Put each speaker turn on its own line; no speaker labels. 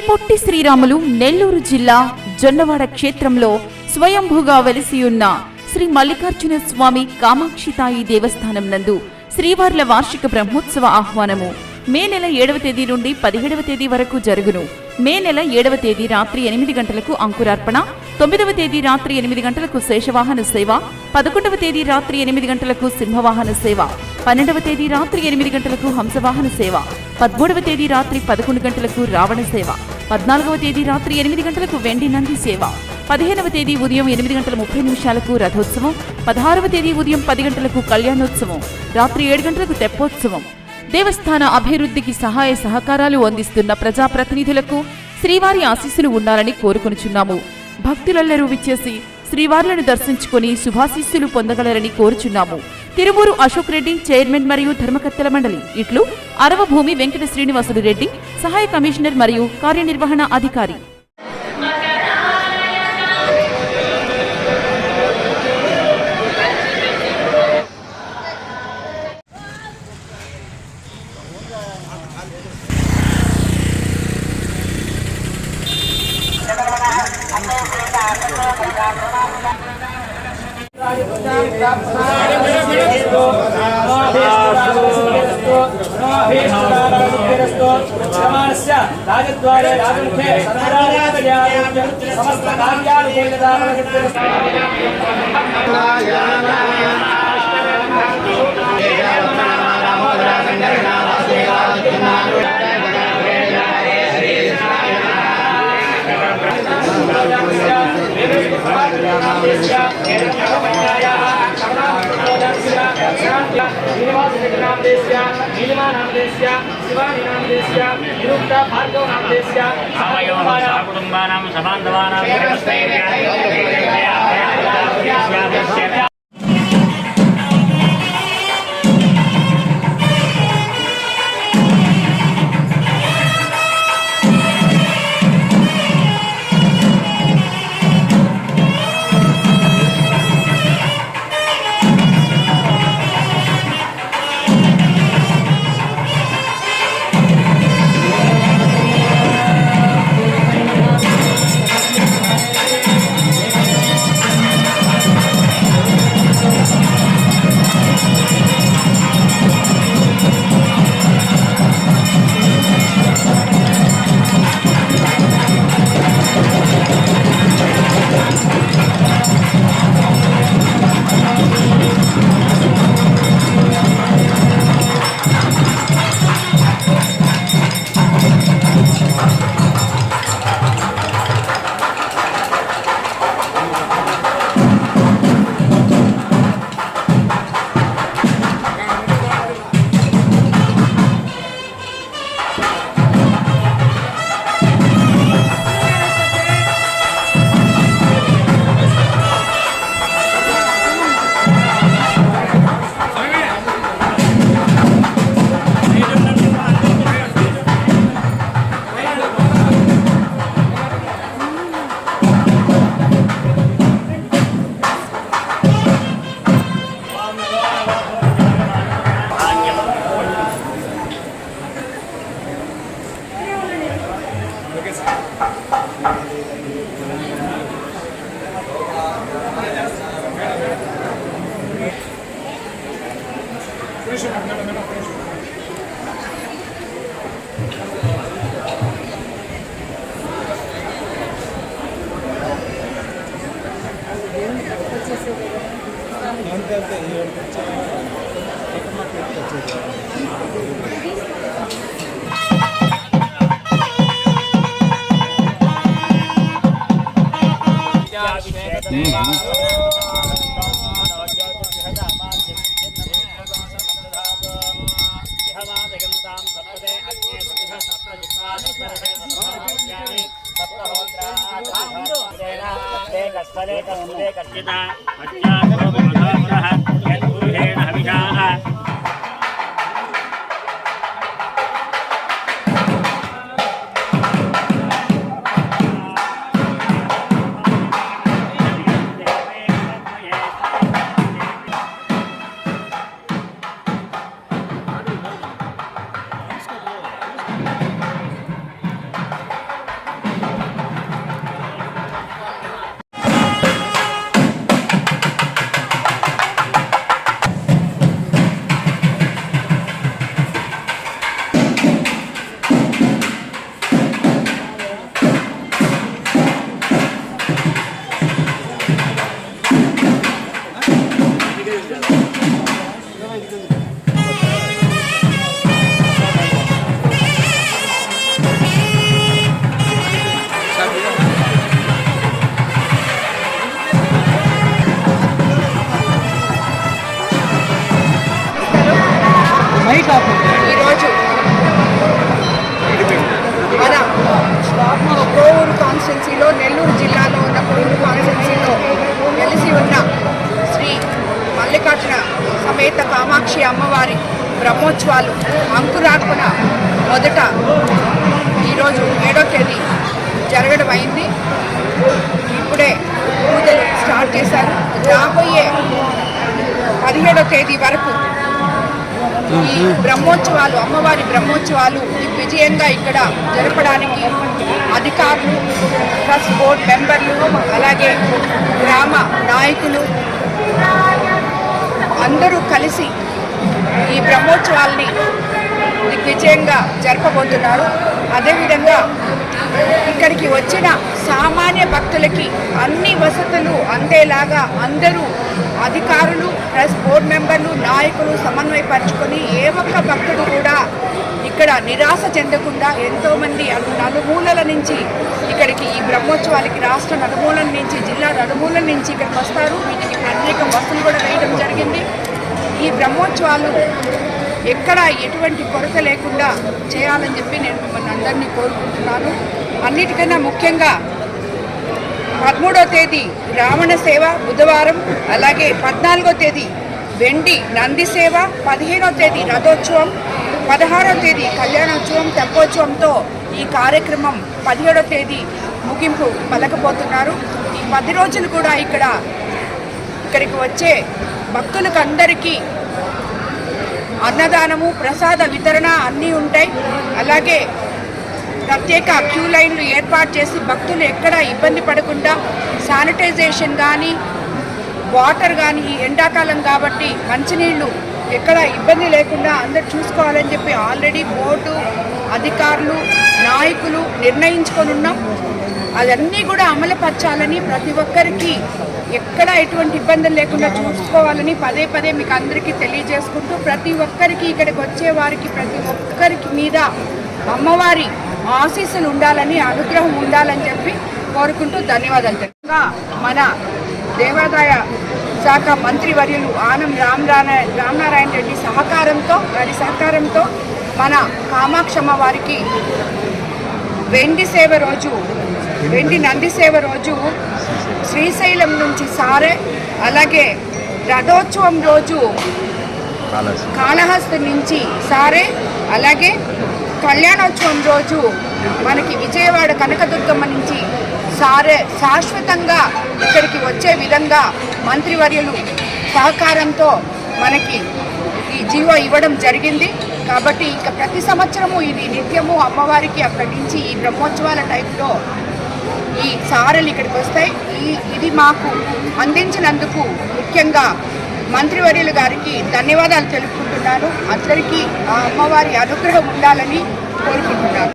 పొట్టి శ్రీరాములు నెల్లూరు జిల్లా జొన్నవాడ క్షేత్రంలో స్వయంభూగా వెలిసియున్న శ్రీ మల్లికార్జున స్వామి కామాక్షితాయి దేవస్థానం నందు శ్రీవార్ల వార్షిక బ్రహ్మోత్సవ ఆహ్వానము మే నెల 7వ తేదీ నుండి 17వ తేదీ వరకు జరుగును. మే నెల 7వ తేదీ రాత్రి 8 గంటలకు అంకురార్పణ, 9వ తేదీ రాత్రి 8 గంటలకు శేషవాహన సేవ, 11వ తేదీ రాత్రి 8 గంటలకు సింహవాహన సేవ, 12వ తేదీ రాత్రి 8 గంటలకు హంసవాహన సేవ, 13వ తేదీ రాత్రి 11 గంటలకు రావణ సేవ, 14వ తేదీ రాత్రి 8 గంటలకు వెండి నంది సేవ, 15వ తేదీ ఉదయం 8:30 రథోత్సవం, 16వ తేదీ ఉదయం 10 గంటలకు కళ్యాణోత్సవం, రాత్రి 7 గంటలకు తెప్పోత్సవం. దేవస్థాన అభివృద్ధికి సహాయ సహకారాలు అందిస్తున్న ప్రజాప్రతినిధులకు శ్రీవారి ఆశీస్సులు ఉండాలని కోరుకొనుచున్నాము. భక్తులెల్లరూ విచ్చేసి శ్రీవార్లను దర్శించుకుని శుభాశీస్సులు పొందగలరని కోరుచున్నాము. తిరుమూరు అశోక్ రెడ్డి, చైర్మన్ మరియు ధర్మకర్తల మండలి. ఇట్లు అరవభూమి వెంకట శ్రీనివాసులు రెడ్డి, సహాయ కమిషనర్ మరియు కార్యనిర్వహణ అధికారి.
రాజద్వారే రాజముఖే సమస్త కుటుంబానాం సమాంధవానాం
కాన్స్టిట్యున్సీలో, నెల్లూరు జిల్లాలో ఉన్న కొడూరు కాన్స్టిట్యున్సీలో వెలిసి ఉన్న శ్రీ మల్లికార్జున సమేత కామాక్షి అమ్మవారి బ్రహ్మోత్సవాలు అంకురార్పణ మొదట ఈరోజు 7వ తేదీ జరగడం అయింది. ఇప్పుడే పూజలు స్టార్ట్ చేశారు. రాబోయే 17వ తేదీ వరకు ఈ బ్రహ్మోత్సవాలు, అమ్మవారి బ్రహ్మోత్సవాలు విజయంగా ఇక్కడ జరపడానికి అధికారులు, ట్రస్ట్ బోర్డు మెంబర్లు, అలాగే గ్రామ నాయకులు అందరూ కలిసి ఈ బ్రహ్మోత్సవాల్ని విజయంగా జరపబోతున్నారు. అదేవిధంగా ఇక్కడికి వచ్చిన సామాన్య భక్తులకి అన్ని వసతులు అందేలాగా అందరూ అధికారులు, ప్లస్ బోర్డు మెంబర్లు, నాయకులు సమన్వయపరుచుకొని ఏ ఒక్క భక్తుడు కూడా ఇక్కడ నిరాశ చెందకుండా ఎంతోమంది నలుమూలల నుంచి ఇక్కడికి ఈ బ్రహ్మోత్సవాలకి రాష్ట్ర నలుమూలల నుంచి, జిల్లా నలుమూలల నుంచి ఇక్కడికి వస్తారు. వీటికి ప్రత్యేక బస్సులు కూడా వేయడం జరిగింది. ఈ బ్రహ్మోత్సవాలు ఎక్కడ ఎటువంటి కొరత లేకుండా చేయాలని చెప్పి నేను మిమ్మల్ని అందరినీ కోరుకుంటున్నాను. అన్నిటికన్నా ముఖ్యంగా 13వ తేదీ రావణ సేవ బుధవారం, అలాగే 14వ తేదీ వెండి నంది సేవ, 15వ తేదీ రథోత్సవం, 16వ తేదీ కళ్యాణోత్సవం, తెప్పోత్సవంతో ఈ కార్యక్రమం 17వ తేదీ ముగింపు పలకపోతున్నారు. ఈ 10 రోజులు కూడా ఇక్కడికి వచ్చే భక్తులకు అందరికీ అన్నదానము, ప్రసాద వితరణ అన్నీ ఉంటాయి. అలాగే ప్రత్యేక క్యూ లైన్లు ఏర్పాటు చేసి భక్తులు ఎక్కడ ఇబ్బంది పడకుండా శానిటైజేషన్ కానీ, వాటర్ కానీ, ఎండాకాలం కాబట్టి మంచినీళ్ళు ఎక్కడ ఇబ్బంది లేకుండా అందరు చూసుకోవాలని చెప్పి ఆల్రెడీ బోర్డు అధికారులు, నాయకులు నిర్ణయించుకొని ఉన్నాం. అదన్నీ కూడా అమలుపరచాలని, ప్రతి ఒక్కరికి ఎక్కడ ఎటువంటి ఇబ్బందులు లేకుండా చూసుకోవాలని పదే పదే మీకు అందరికీ తెలియజేసుకుంటూ, ప్రతి ఒక్కరికి ఇక్కడికి వచ్చే వారికి ప్రతి ఒక్కరికి మీద అమ్మవారి ఆశీస్సులు ఉండాలని, అనుగ్రహం ఉండాలని చెప్పి కోరుకుంటూ ధన్యవాదాలు. మన దేవాదాయ శాఖ మంత్రివర్యులు ఆనం రామనారాయణ రెడ్డి సహకారంతో మన కామాక్షమ్మ వారికి వెండి నంది సేవ రోజు శ్రీశైలం నుంచి సారే, అలాగే రథోత్సవం రోజు కాళహస్తి నుంచి సారే, అలాగే కళ్యాణోత్సవం రోజు మనకి విజయవాడ కనకదుర్గమ్మ నుంచి సారే శాశ్వతంగా ఇక్కడికి వచ్చే విధంగా మంత్రివర్యులు సహకారంతో మనకి ఈ జీవో ఇవ్వడం జరిగింది. కాబట్టి ఇక ప్రతి సంవత్సరము ఇది నిత్యము అమ్మవారికి అక్కడి నుంచి ఈ బ్రహ్మోత్సవాల టైంలో ఈ సారెలు ఇక్కడికి వస్తాయి. ఇది మాకు అందించినందుకు ముఖ్యంగా మంత్రివర్యులు గారికి ధన్యవాదాలు తెలుపుకుంటున్నాను. అందరికీ ఆ అమ్మవారి అనుగ్రహం ఉండాలని కోరుకుంటున్నాను.